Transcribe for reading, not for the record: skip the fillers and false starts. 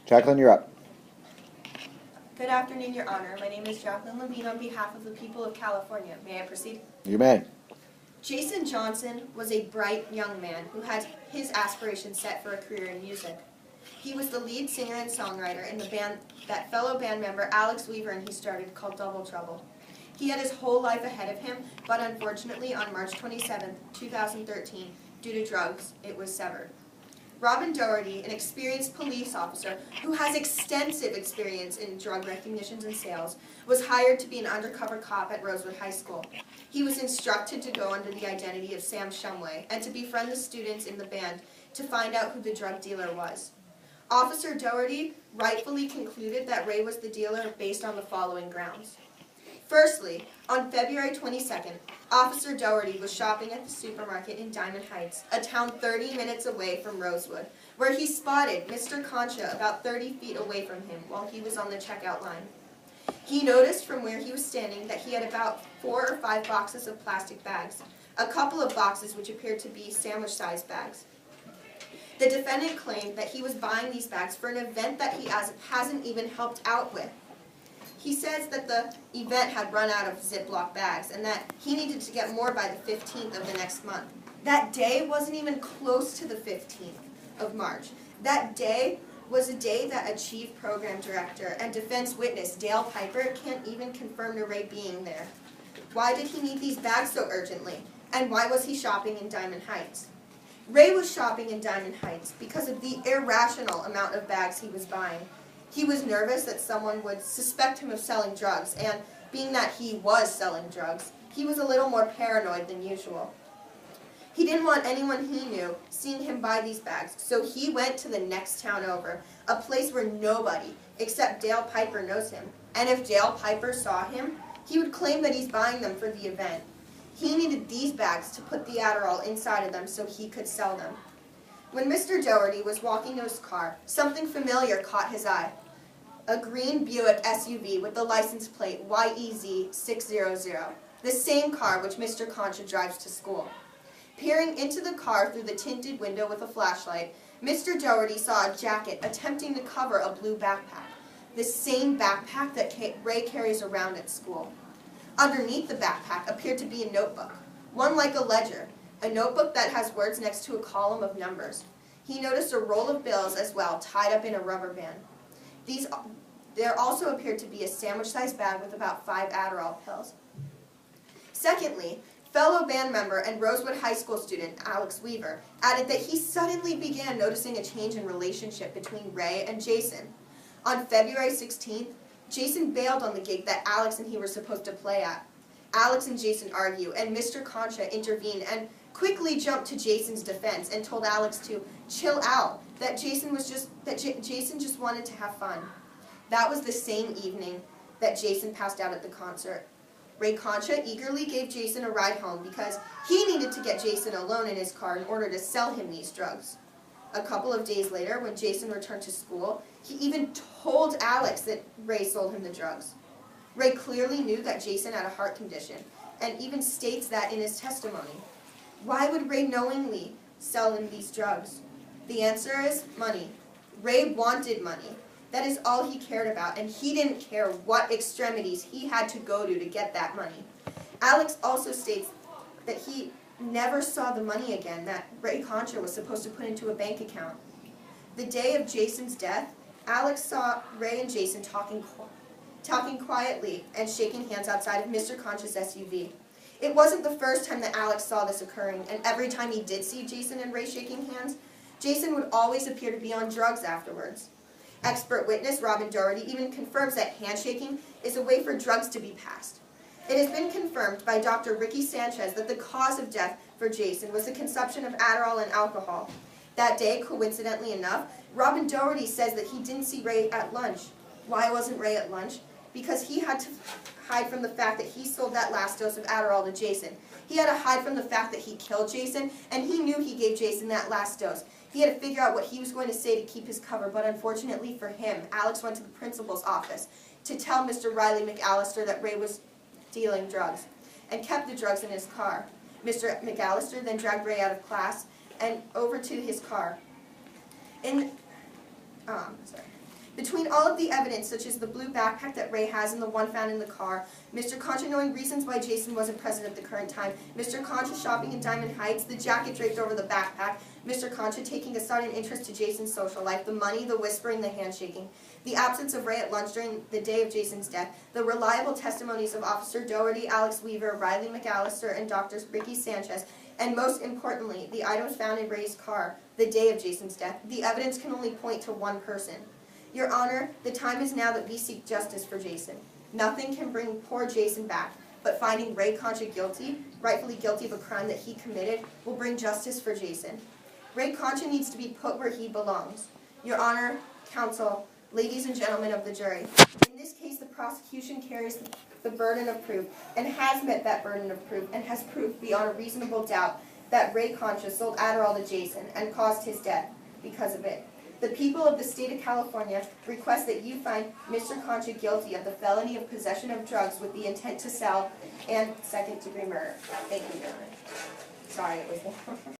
Jacqueline, you're up. Good afternoon, Your Honor. My name is Jacqueline Levine on behalf of the people of California. May I proceed? You may. Jason Johnson was a bright young man who had his aspirations set for a career in music. He was the lead singer and songwriter in the band that fellow band member Alex Weaver and he started called Double Trouble. He had his whole life ahead of him, but unfortunately on March 27, 2013, due to drugs, it was severed. Robin Doherty, an experienced police officer who has extensive experience in drug recognitions and sales, was hired to be an undercover cop at Rosewood High School. He was instructed to go under the identity of Sam Shumway and to befriend the students in the band to find out who the drug dealer was. Officer Doherty rightfully concluded that Ray was the dealer based on the following grounds. Firstly, on February 22nd, Officer Doherty was shopping at the supermarket in Diamond Heights, a town 30 minutes away from Rosewood, where he spotted Mr. Concha about 30 feet away from him while he was on the checkout line. He noticed from where he was standing that he had about 4 or 5 boxes of plastic bags, a couple of boxes which appeared to be sandwich-sized bags. The defendant claimed that he was buying these bags for an event that he hasn't even helped out with. He says that the event had run out of Ziploc bags and that he needed to get more by the 15th of the next month. That day wasn't even close to the 15th of March. That day was a day that a chief program director and defense witness, Dale Piper, can't even confirm to Ray being there. Why did he need these bags so urgently? And why was he shopping in Diamond Heights? Ray was shopping in Diamond Heights because of the irrational amount of bags he was buying. He was nervous that someone would suspect him of selling drugs, and being that he was selling drugs, he was a little more paranoid than usual. He didn't want anyone he knew seeing him buy these bags, so he went to the next town over, a place where nobody except Dale Piper knows him. And if Dale Piper saw him, he would claim that he's buying them for the event. He needed these bags to put the Adderall inside of them so he could sell them. When Mr. Doherty was walking to his car, something familiar caught his eye. A green Buick SUV with the license plate YEZ600, the same car which Mr. Concha drives to school. Peering into the car through the tinted window with a flashlight, Mr. Doherty saw a jacket attempting to cover a blue backpack, the same backpack that Ray carries around at school. Underneath the backpack appeared to be a notebook, one like a ledger, a notebook that has words next to a column of numbers. He noticed a roll of bills as well, tied up in a rubber band. There also appeared to be a sandwich-sized bag with about 5 Adderall pills. Secondly, fellow band member and Rosewood High School student Alex Weaver added that he suddenly began noticing a change in relationship between Ray and Jason. On February 16th, Jason bailed on the gig that Alex and he were supposed to play at. Alex and Jason argue, and Mr. Concha intervened and quickly jumped to Jason's defense and told Alex to chill out, that Jason just wanted to have fun. That was the same evening that Jason passed out at the concert. Ray Concha eagerly gave Jason a ride home because he needed to get Jason alone in his car in order to sell him these drugs. A couple of days later, when Jason returned to school, he even told Alex that Ray sold him the drugs. Ray clearly knew that Jason had a heart condition, and even states that in his testimony. Why would Ray knowingly sell him these drugs? The answer is money. Ray wanted money. That is all he cared about, and he didn't care what extremities he had to go to get that money. Alex also states that he never saw the money again that Ray Concha was supposed to put into a bank account. The day of Jason's death, Alex saw Ray and Jason talking quietly and shaking hands outside of Mr. Concha's SUV. It wasn't the first time that Alex saw this occurring, and every time he did see Jason and Ray shaking hands, Jason would always appear to be on drugs afterwards. Expert witness Robin Doherty even confirms that handshaking is a way for drugs to be passed. It has been confirmed by Dr. Ricky Sanchez that the cause of death for Jason was the consumption of Adderall and alcohol. That day, coincidentally enough, Robin Doherty says that he didn't see Ray at lunch. Why wasn't Ray at lunch? Because he had to hide from the fact that he sold that last dose of Adderall to Jason. He had to hide from the fact that he killed Jason, and he knew he gave Jason that last dose. He had to figure out what he was going to say to keep his cover, but unfortunately for him, Alex went to the principal's office to tell Mr. Riley McAllister that Ray was dealing drugs and kept the drugs in his car. Mr. McAllister then dragged Ray out of class and over to his car. Between all of the evidence, such as the blue backpack that Ray has and the one found in the car, Mr. Concha knowing reasons why Jason wasn't present at the current time, Mr. Concha shopping in Diamond Heights, the jacket draped over the backpack, Mr. Concha taking a sudden interest to Jason's social life, the money, the whispering, the handshaking, the absence of Ray at lunch during the day of Jason's death, the reliable testimonies of Officer Doherty, Alex Weaver, Riley McAllister, and Drs. Ricky Sanchez, and most importantly, the items found in Ray's car the day of Jason's death, the evidence can only point to one person. Your Honor, the time is now that we seek justice for Jason. Nothing can bring poor Jason back, but finding Ray Concha guilty, rightfully guilty of a crime that he committed, will bring justice for Jason. Ray Concha needs to be put where he belongs. Your Honor, counsel, ladies and gentlemen of the jury, in this case the prosecution carries the burden of proof and has met that burden of proof and has proved beyond a reasonable doubt that Ray Concha sold Adderall to Jason and caused his death because of it. The people of the state of California request that you find Mr. Concha guilty of the felony of possession of drugs with the intent to sell and second-degree murder. Thank you, Your Honor. Sorry, it was long.